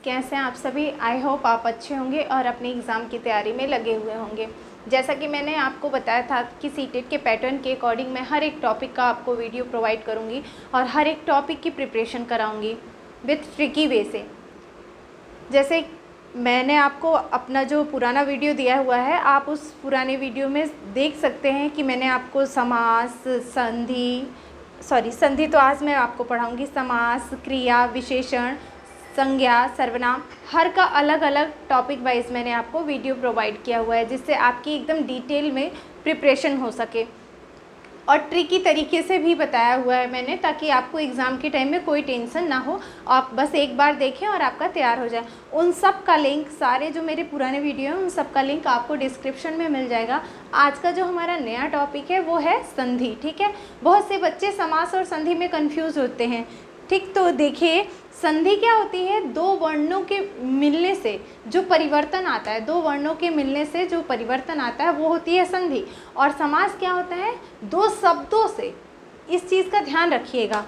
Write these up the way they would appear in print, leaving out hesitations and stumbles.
कैसे हैं आप सभी। आई होप आप अच्छे होंगे और अपने एग्ज़ाम की तैयारी में लगे हुए होंगे। जैसा कि मैंने आपको बताया था कि सीटेट के पैटर्न के अकॉर्डिंग मैं हर एक टॉपिक का आपको वीडियो प्रोवाइड करूंगी और हर एक टॉपिक की प्रिपरेशन कराऊंगी विथ ट्रिकी वे से। जैसे मैंने आपको अपना जो पुराना वीडियो दिया हुआ है, आप उस पुराने वीडियो में देख सकते हैं कि मैंने आपको समास, संधि तो आज मैं आपको पढ़ाऊंगी। समास, क्रिया, विशेषण, संज्ञा, सर्वनाम, हर का अलग अलग टॉपिक वाइज मैंने आपको वीडियो प्रोवाइड किया हुआ है, जिससे आपकी एकदम डिटेल में प्रिपरेशन हो सके और ट्रिकी तरीके से भी बताया हुआ है मैंने, ताकि आपको एग्ज़ाम के टाइम में कोई टेंशन ना हो। आप बस एक बार देखें और आपका तैयार हो जाए। उन सब का लिंक, सारे जो मेरे पुराने वीडियो हैं उन सब का लिंक आपको डिस्क्रिप्शन में मिल जाएगा। आज का जो हमारा नया टॉपिक है वो है संधि। ठीक है, बहुत से बच्चे समास और संधि में कन्फ्यूज़ होते हैं। ठीक, तो देखिए संधि क्या होती है? दो वर्णों के मिलने से जो परिवर्तन आता है, दो वर्णों के मिलने से जो परिवर्तन आता है वो होती है संधि। और समास क्या होता है? दो शब्दों से। इस चीज़ का ध्यान रखिएगा।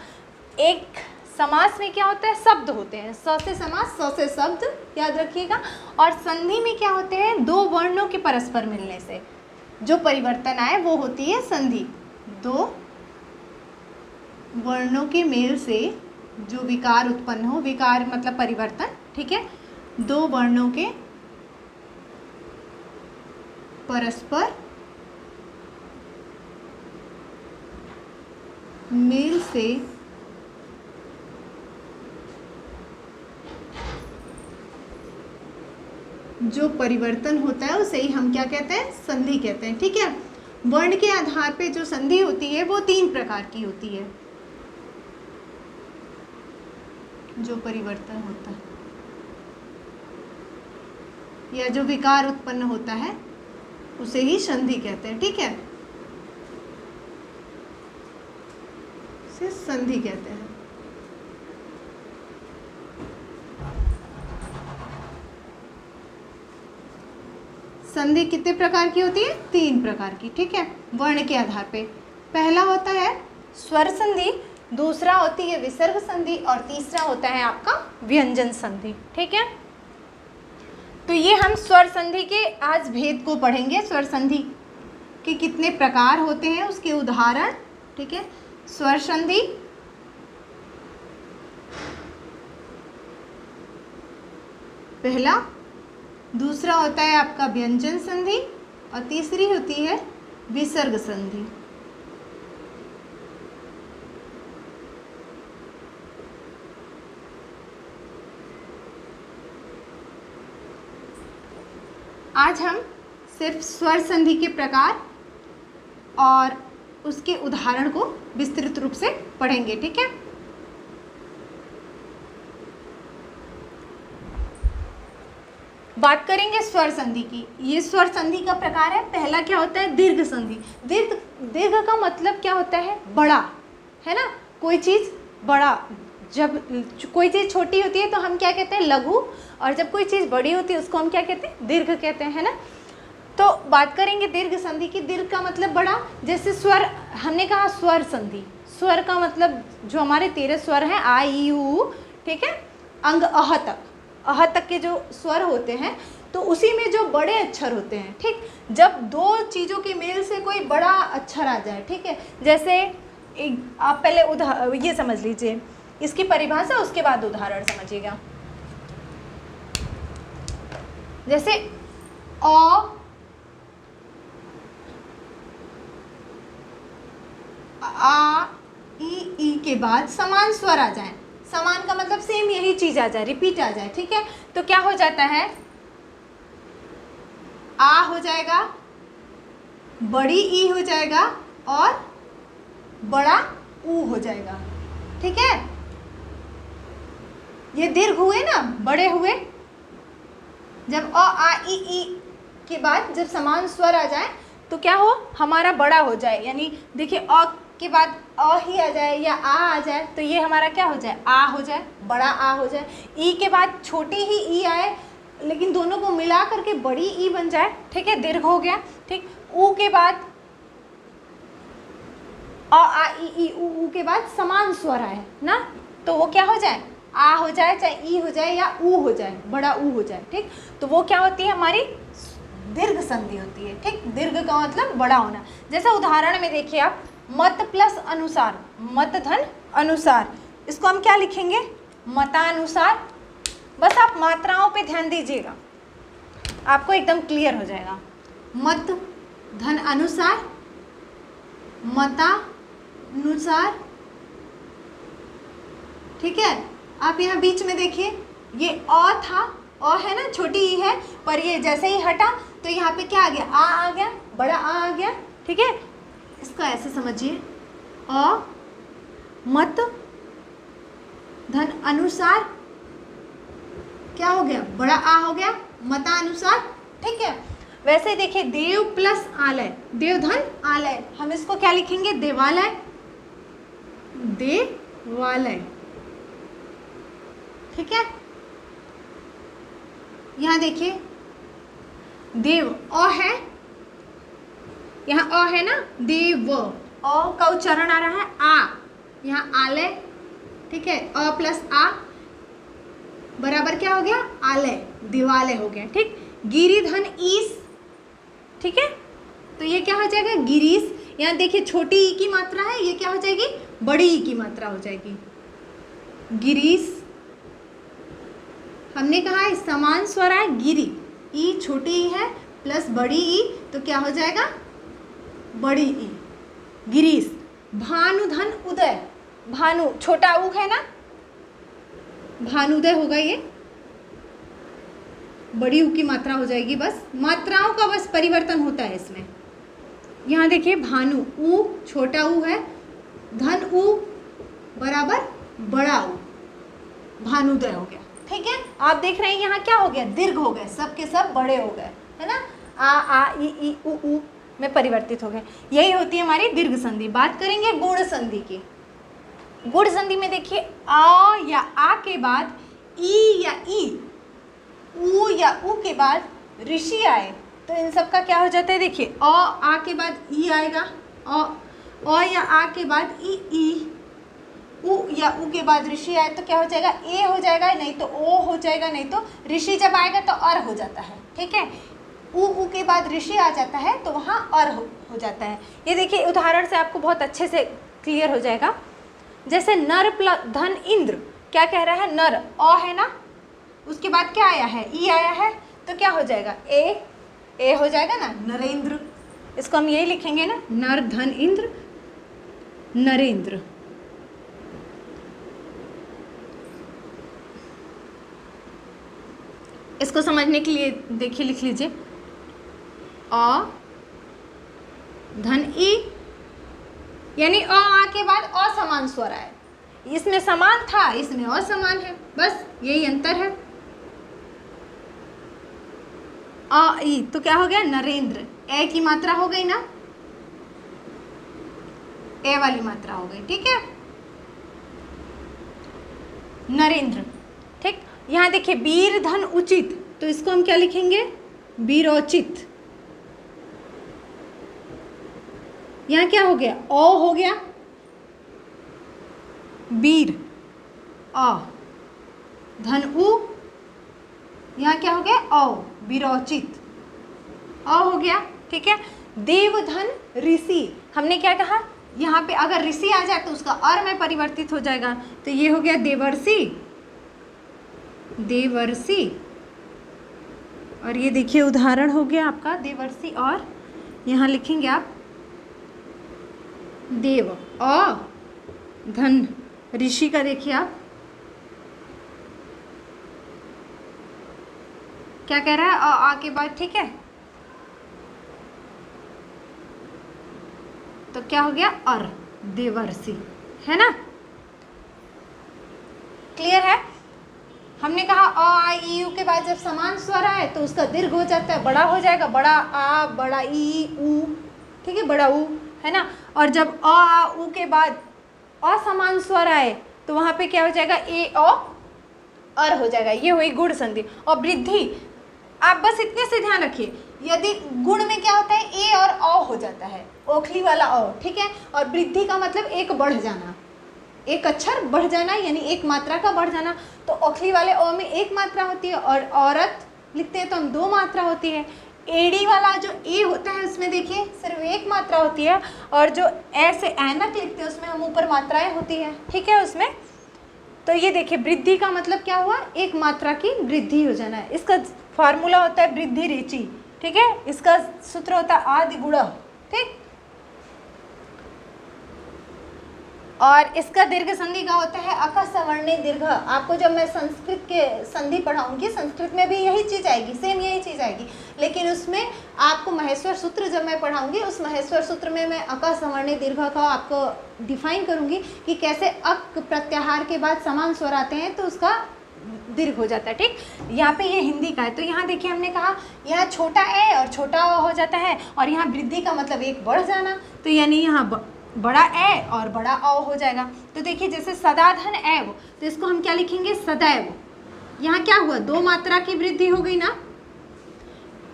एक समास में क्या होता है? शब्द होते हैं, स से समास, स से शब्द, याद रखिएगा। और संधि में क्या होते हैं? दो वर्णों के परस्पर मिलने से जो परिवर्तन आए वो होती है संधि। दो वर्णों के मेल से जो विकार उत्पन्न हो, विकार मतलब परिवर्तन, ठीक है, दो वर्णों के परस्पर मेल से जो परिवर्तन होता है उसे ही हम क्या कहते हैं? संधि कहते हैं। ठीक है, वर्ण के आधार पे जो संधि होती है वो तीन प्रकार की होती है। जो परिवर्तन होता है या जो विकार उत्पन्न होता है उसे ही संधि कहते हैं। ठीक है, उसे संधि कहते हैं। संधि कितने प्रकार की होती है? तीन प्रकार की। ठीक है, वर्ण के आधार पे। पहला होता है स्वर संधि, दूसरा होती है विसर्ग संधि और तीसरा होता है आपका व्यंजन संधि। ठीक है, तो ये हम स्वर संधि के आज भेद को पढ़ेंगे। स्वर संधि के कितने प्रकार होते हैं उसके उदाहरण। ठीक है, स्वर संधि, पहला, दूसरा होता है आपका व्यंजन संधि और तीसरी होती है विसर्ग संधि। आज हम सिर्फ स्वर संधि के प्रकार और उसके उदाहरण को विस्तृत रूप से पढ़ेंगे। ठीक है, बात करेंगे स्वर संधि की। ये स्वर संधि का प्रकार है। पहला क्या होता है? दीर्घ संधि। दीर्घ का मतलब क्या होता है? बड़ा, है ना। कोई चीज़ बड़ा, जब कोई चीज़ छोटी होती है तो हम क्या कहते हैं? लघु, और जब कोई चीज़ बड़ी होती है उसको हम क्या कहते हैं? दीर्घ कहते हैं, है ना। तो बात करेंगे दीर्घ संधि की। दीर्घ का मतलब बड़ा। जैसे स्वर, हमने कहा स्वर संधि, स्वर का मतलब जो हमारे 13 स्वर हैं, आ ई उ, ठीक है, अंग अह तक के जो स्वर होते हैं, तो उसी में जो बड़े अक्षर होते हैं। ठीक, जब दो चीज़ों के मेल से कोई बड़ा अक्षर आ जाए, ठीक है, जैसे आप पहले ये समझ लीजिए इसकी परिभाषा, उसके बाद उदाहरण समझिएगा। जैसे अ, आ, ई के बाद समान स्वर आ जाए। समान का मतलब सेम यही चीज आ जाए, रिपीट आ जाए। ठीक है, तो क्या हो जाता है? आ हो जाएगा, बड़ी ई हो जाएगा और बड़ा ऊ हो जाएगा। ठीक है, ये दीर्घ हुए ना, बड़े हुए। जब अ आ ई के बाद जब समान स्वर आ जाए तो क्या हो? हमारा बड़ा हो जाए। यानी देखिए, अ के बाद अ ही आ जाए या आ जाए तो ये हमारा क्या हो जाए? आ हो जाए, बड़ा आ हो जाए। ई के बाद छोटी ही ई आए लेकिन दोनों को मिला करके बड़ी ई बन जाए। ठीक है, दीर्घ हो गया। ठीक, ऊ के बाद अ आ ई ऊ के बाद समान स्वर आए ना, तो वो क्या हो जाए? आ हो जाए, चाहे ई हो जाए या ऊ हो जाए, बड़ा ऊ हो जाए, ठीक, तो वो क्या होती है हमारी दीर्घ संधि होती है, ठीक। दीर्घ का मतलब बड़ा होना। जैसे उदाहरण में देखिए आप, मत प्लस अनुसार, मत धन अनुसार, इसको हम क्या लिखेंगे, मतानुसार। बस आप मात्राओं पे ध्यान दीजिएगा, आपको एकदम क्लियर हो जाएगा। मत धन अनुसार, मतानुसार, ठीक है। आप यहाँ बीच में देखिए, ये अ था, अ है ना, छोटी ई है, पर ये जैसे ही हटा तो यहाँ पे क्या आ गया, आ गया, बड़ा आ गया, ठीक है। इसको ऐसे समझिए, अ मत धन अनुसार क्या हो गया, बड़ा आ हो गया, मतानुसार, ठीक है। वैसे ही देखिए, देव प्लस आलय, देव धन आलय, हम इसको क्या लिखेंगे, देवालय, देवालय, ठीक है। यहाँ देखिए, देव अ है, यहाँ अ है ना, देव, अ का उच्चारण आ रहा है आ, यहाँ आलय, ठीक है, अ प्लस आ बराबर क्या हो गया, आलय, दिवालय हो गया, ठीक। गिरिधन ईस, ठीक है, तो ये क्या हो जाएगा, गिरीश। यहाँ देखिए छोटी ई की मात्रा है, ये क्या हो जाएगी, बड़ी ई की मात्रा हो जाएगी, गिरीश। हमने कहा है समान स्वर है, गिरी, ई छोटी ई है प्लस बड़ी ई, तो क्या हो जाएगा, बड़ी ई, गिरीश। भानुधन उदय, भानु छोटा ऊ है ना, भानुदय होगा, ये बड़ी ऊ की मात्रा हो जाएगी, बस मात्राओं का बस परिवर्तन होता है इसमें। यहाँ देखिए, भानु ऊ छोटा ऊ है, धन ऊ बराबर बड़ा ऊ, भानुदय हो गया, ठीक है। आप देख रहे हैं यहाँ क्या हो गया, दीर्घ हो गए, सब के सब बड़े हो गए, है ना, आ ई ऊ में परिवर्तित हो गए। यही होती है हमारी दीर्घ संधि। बात करेंगे गुण संधि की। गुण संधि में देखिए, आ या आ के बाद ई या ई, ऊ या ऊ के बाद ऋषि आए तो इन सब का क्या हो जाता है, देखिए अ आ के बाद ई आएगा, अ या आ के बाद ई, ऊ या ऊ के बाद ऋषि आए तो क्या हो जाएगा, ए हो जाएगा, नहीं तो ओ हो जाएगा, नहीं तो ऋषि जब आएगा तो अर हो जाता है, ठीक है। ऊ के बाद ऋषि आ जाता है तो वहाँ अर हो जाता है। ये देखिए उदाहरण से आपको बहुत अच्छे से क्लियर हो जाएगा। जैसे नर प्लस धन इंद्र, क्या कह रहा है, नर अ है ना, उसके बाद क्या आया है, ई आया है, तो क्या हो जाएगा, ए हो जाएगा ना, नरेंद्र। इसको हम यही लिखेंगे ना, नर धन इंद्र, नरेंद्र। इसको समझने के लिए देखिए, लिख लीजिए, अ धन ई, यानी अ आ के बाद असमान स्वर आए, इसमें समान था, इसमें असमान है, बस यही अंतर है। अ ई तो क्या हो गया, नरेंद्र, ए की मात्रा हो गई ना, ए वाली मात्रा हो गई, ठीक है, नरेंद्र, ठीक। यहाँ देखिए, वीर धन उचित, तो इसको हम क्या लिखेंगे, वीरोचित। यहाँ क्या हो गया, ओ हो गया, वीर अ धन उ, यहाँ क्या हो गया, ओ वीरोचित, अ हो गया, ठीक है। देव धन ऋषि, हमने क्या कहा, यहाँ पे अगर ऋषि आ जाए तो उसका अर में परिवर्तित हो जाएगा, तो ये हो गया देवर्षि, देवर्षि। और ये देखिए उदाहरण हो गया आपका देवर्षि, और यहाँ लिखेंगे आप देव अ धन ऋषि का, देखिए आप क्या कह रहा है, आ के बाद, ठीक है, तो क्या हो गया, अर, देवर्षि, है ना, क्लियर है। हमने कहा अ आ ई यू के बाद जब समान स्वर आए तो उसका दीर्घ हो जाता है, बड़ा हो जाएगा, बड़ा आ, बड़ा ई, ऊ, ठीक है, बड़ा ऊ, है ना। और जब अ आ ऊ के बाद असमान स्वर आए तो वहाँ पे क्या हो जाएगा, ए ओ अर हो जाएगा, ये हुई गुण संधि। और वृद्धि, आप बस इतने से ध्यान रखिए, यदि गुण में क्या होता है, ए और अ हो जाता है, ओखली वाला अ, ठीक है, और वृद्धि का मतलब एक बढ़ जाना, एक अक्षर बढ़ जाना यानी एक मात्रा का बढ़ जाना। तो ओखली वाले ओ में एक मात्रा होती है और औरत लिखते हैं तो हम दो मात्रा होती है। एड़ी वाला जो ए होता है उसमें देखिए सिर्फ एक मात्रा होती है, और जो ऐसे ऐनक लिखते हैं उसमें हम ऊपर मात्राएं होती है, ठीक है उसमें। तो ये देखिए वृद्धि का मतलब क्या हुआ, एक मात्रा की वृद्धि हो जाना है। इसका फार्मूला होता है वृद्धि रेचि, ठीक है। इसका सूत्र होता है आदि गुणा, ठीक। और इसका दीर्घ संधि का होता है अक सवर्णे दीर्घ। आपको जब मैं संस्कृत के संधि पढ़ाऊंगी, संस्कृत में भी यही चीज़ आएगी, सेम यही चीज़ आएगी, लेकिन उसमें आपको महेश्वर सूत्र जब मैं पढ़ाऊंगी उस महेश्वर सूत्र में मैं अक सवर्णे दीर्घ का आपको डिफाइन करूंगी कि कैसे अक प्रत्याहार के बाद समान स्वर आते हैं तो उसका दीर्घ हो जाता है, ठीक। यहाँ पे ये हिंदी का है, तो यहाँ देखिए हमने कहा यहाँ छोटा ए और छोटा अ हो जाता है, और यहाँ वृद्धि का मतलब एक बढ़ जाना, तो यानी यहाँ बड़ा ए और बड़ा अ हो जाएगा। तो देखिए जैसे सदाधन एव, तो इसको हम क्या लिखेंगे, सदैव। यहाँ क्या हुआ, दो मात्रा की वृद्धि हो गई ना,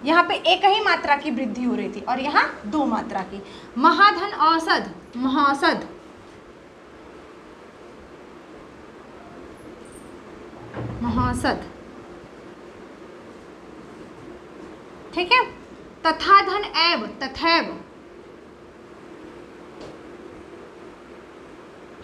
यहाँ पे एक ही मात्रा की वृद्धि हो रही थी और यहाँ दो मात्रा की। महाधन औसध, महासद, महासद, ठीक है। तथाधन एव, तथैव।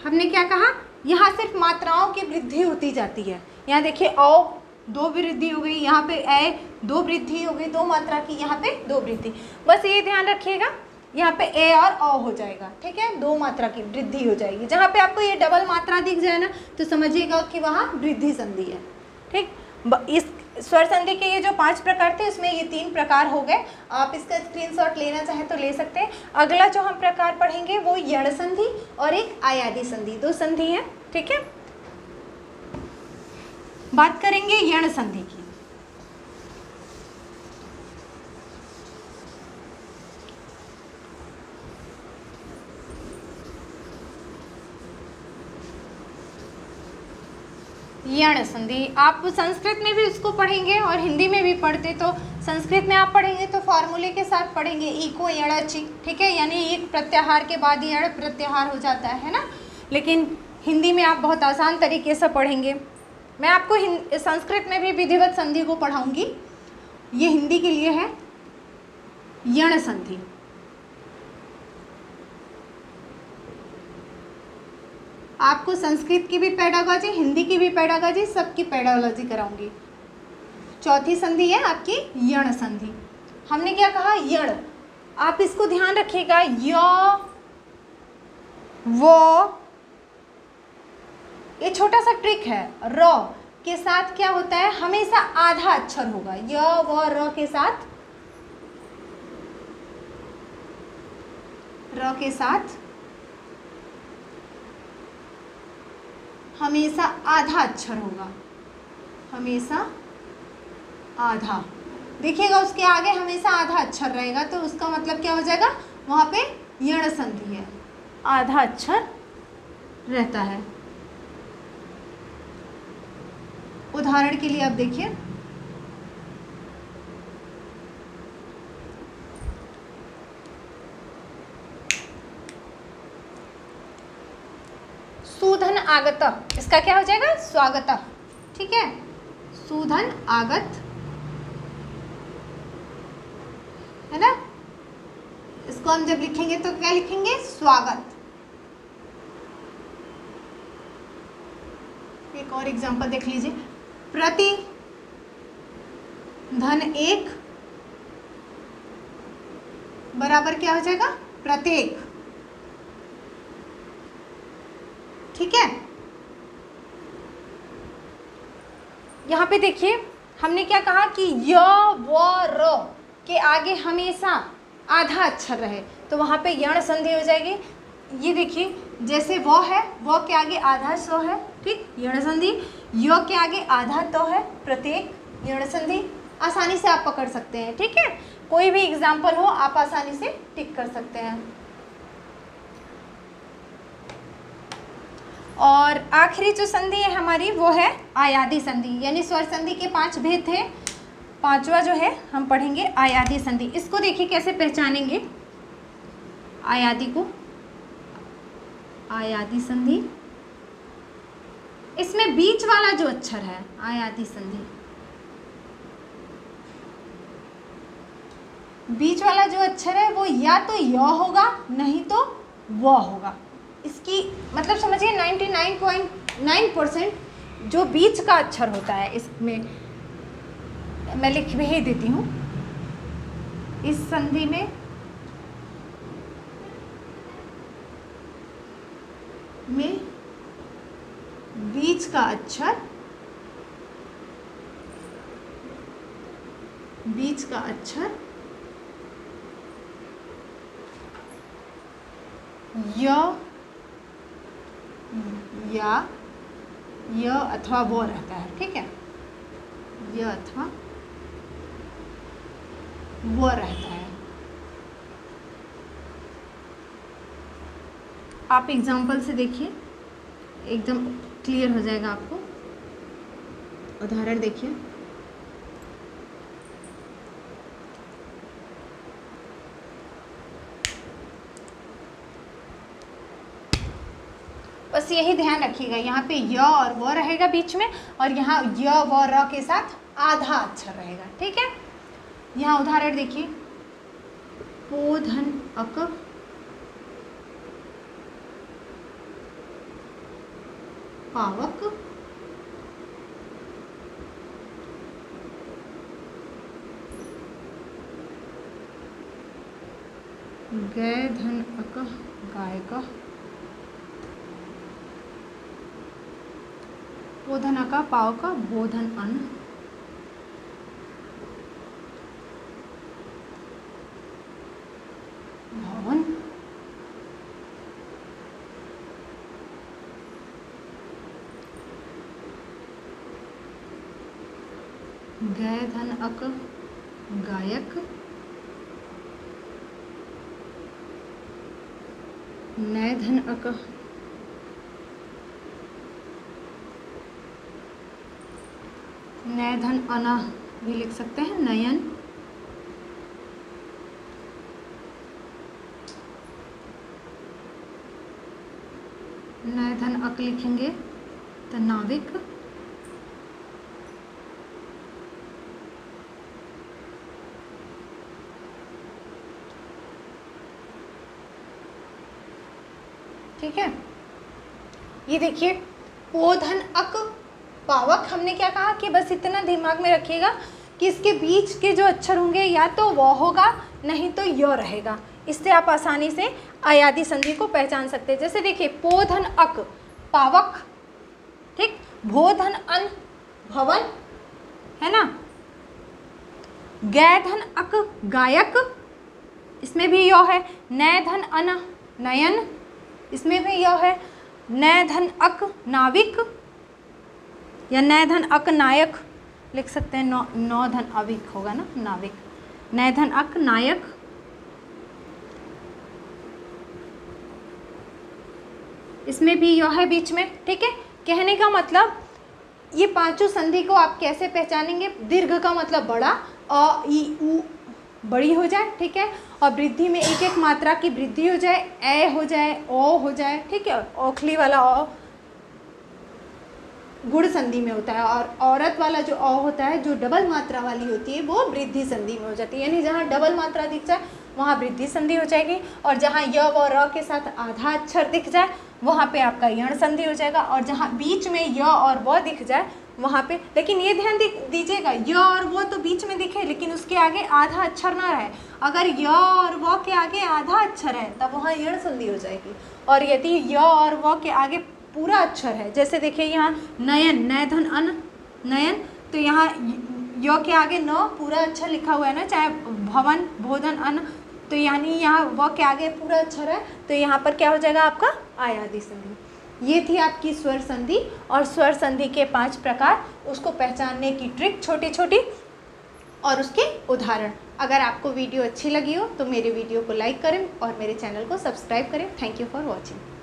हमने क्या कहा, यहाँ सिर्फ मात्राओं की वृद्धि होती जाती है। यहाँ देखिए औ दो वृद्धि हो गई, यहाँ पे ए दो वृद्धि हो गई, दो मात्रा की, यहाँ पे दो वृद्धि। बस ये ध्यान रखिएगा, यहाँ पे ए और अ हो जाएगा, ठीक है, दो मात्रा की वृद्धि हो जाएगी। जहाँ पे आपको ये डबल मात्रा दिख जाए ना तो समझिएगा कि वहाँ वृद्धि संधि है, ठीक। इस स्वर संधि के ये जो 5 प्रकार थे उसमें ये 3 प्रकार हो गए। आप इसका स्क्रीनशॉट लेना चाहें तो ले सकते हैं। अगला जो हम प्रकार पढ़ेंगे वो यण संधि और एक आयादी संधि, 2 संधि है, ठीक है। बात करेंगे यण संधि की। यण संधि आप संस्कृत में भी उसको पढ़ेंगे और हिंदी में भी पढ़ते, तो संस्कृत में आप पढ़ेंगे तो फॉर्मूले के साथ पढ़ेंगे, इको यणचि, ठीक है, यानी एक प्रत्याहार के बाद यण प्रत्याहार हो जाता है ना। लेकिन हिंदी में आप बहुत आसान तरीके से पढ़ेंगे। मैं आपको संस्कृत में भी विधिवत संधि को पढ़ाऊंगी, ये हिंदी के लिए है यण संधि। आपको संस्कृत की भी पेडागोजी, हिंदी की भी पेडागोजी, सबकी पेडागोजी कराऊंगी। चौथी संधि है आपकी यण संधि। हमने क्या कहा, यण, आप इसको ध्यान रखिएगा, य वो, ये छोटा सा ट्रिक है, र के साथ क्या होता है, हमेशा आधा अक्षर होगा। य व र के साथ, र के साथ हमेशा आधा अक्षर होगा, हमेशा आधा। देखिएगा उसके आगे हमेशा आधा अक्षर रहेगा तो उसका मतलब क्या हो जाएगा, वहाँ पे यण संधि है, आधा अक्षर रहता है। उदाहरण के लिए आप देखिए, सुधन आगत, इसका क्या हो जाएगा, स्वागत, ठीक है, सुधन आगत है ना। इसको हम जब लिखेंगे तो क्या लिखेंगे, स्वागत। एक और एग्जांपल देख लीजिए, प्रति धन 1 बराबर क्या हो जाएगा, प्रत्येक, ठीक है। यहाँ पे देखिए हमने क्या कहा कि य व र के आगे हमेशा आधा अक्षर रहे तो वहाँ पे यण संधि हो जाएगी। ये देखिए जैसे वो है, वो के आगे आधा सो है, ठीक, यण संधि। य के आगे आधा तो है, प्रत्येक, यण संधि। आसानी से आप पकड़ सकते हैं, ठीक है, कोई भी एग्जाम्पल हो आप आसानी से टिक कर सकते हैं। और आखिरी जो संधि है हमारी वो है आयादी संधि, यानी स्वर संधि के 5 भेद थे, 5वां जो है हम पढ़ेंगे आयादी संधि। इसको देखिए कैसे पहचानेंगे आयादी को, आयादी संधि। इसमें बीच वाला जो अक्षर है आयादी संधि, बीच वाला जो अक्षर है वो या तो य होगा नहीं तो व होगा। इसकी मतलब समझिए 99.9% जो बीच का अक्षर होता है इसमें, मैं लिख भी देती हूँ, इस संधि में बीच का अक्षर, बीच का अक्षर य अथवा वो रहता है, ठीक है, य अथवा वो रहता है। आप एग्जाम्पल से देखिए, एकदम क्लियर हो जाएगा आपको। उदाहरण देखिए, बस यही ध्यान रखिएगा, यहाँ पे य और व रहेगा बीच में, और यहाँ य व र के साथ आधा अक्षर रहेगा, ठीक है। यहाँ उदाहरण देखिए, पो धन अक, पावक, गै धन अक, गायक, पोधन का पाव का बोधन अन, भवन, गै धन अक, गायक, नै धन अक, नै धन अना भी लिख सकते हैं, नयन, नै धन अक लिखेंगे तो नाविक, ठीक है। ये देखिए, पोधन अक पावक, हमने क्या कहा कि बस इतना दिमाग में रखिएगा कि इसके बीच के जो अक्षर होंगे या तो वो होगा नहीं तो य रहेगा। इससे आप आसानी से अयादी संधि को पहचान सकते हैं। जैसे देखिए, पोधन अक पावक, ठीक, भोधन अन भवन, है ना, गै धन अक गायक, इसमें भी य है, नै धन अन नयन, इसमें भी य है, नै धन अक नाविक या नै धन अक नायक लिख सकते हैं, नौ धन अविक होगा ना, नाविक, नै धन अक नायक, इसमें भी य है बीच में, ठीक है। कहने का मतलब ये पांचों संधि को आप कैसे पहचानेंगे, दीर्घ का मतलब बड़ा, अ ई उ बड़ी हो जाए, ठीक है, और वृद्धि में एक एक मात्रा की वृद्धि हो जाए, ए हो जाए, ओ हो जाए, ठीक है, ओखली वाला ओ गुण संधि में होता है, और औरत वाला जो अ होता है जो डबल मात्रा वाली होती है वो वृद्धि संधि में हो जाती है। यानी जहाँ डबल मात्रा दिख जाए वहाँ वृद्धि संधि हो जाएगी, और जहाँ य व र के साथ आधा अक्षर दिख जाए वहाँ पे आपका यण संधि हो जाएगा, और जहाँ बीच में य और व दिख जाए वहाँ पे, लेकिन ये ध्यान दीजिएगा, य और वो तो बीच में दिखे लेकिन उसके आगे आधा अक्षर ना रहे। अगर य और व के आगे आधा अक्षर है तब वहाँ यण संधि हो जाएगी, और यदि य और व के आगे पूरा अक्षर है, जैसे देखिए यहाँ नयन, नै धन अन नयन, तो यहाँ य के आगे न पूरा अक्षर लिखा हुआ है ना, चाहे भवन भोजन अन, तो यानी यहाँ व के आगे पूरा अक्षर है, तो यहाँ पर क्या हो जाएगा आपका आयादी संधि। ये थी आपकी स्वर संधि और स्वर संधि के 5 प्रकार, उसको पहचानने की ट्रिक छोटी छोटी और उसके उदाहरण। अगर आपको वीडियो अच्छी लगी हो तो मेरे वीडियो को लाइक करें और मेरे चैनल को सब्सक्राइब करें। Thank you for watching.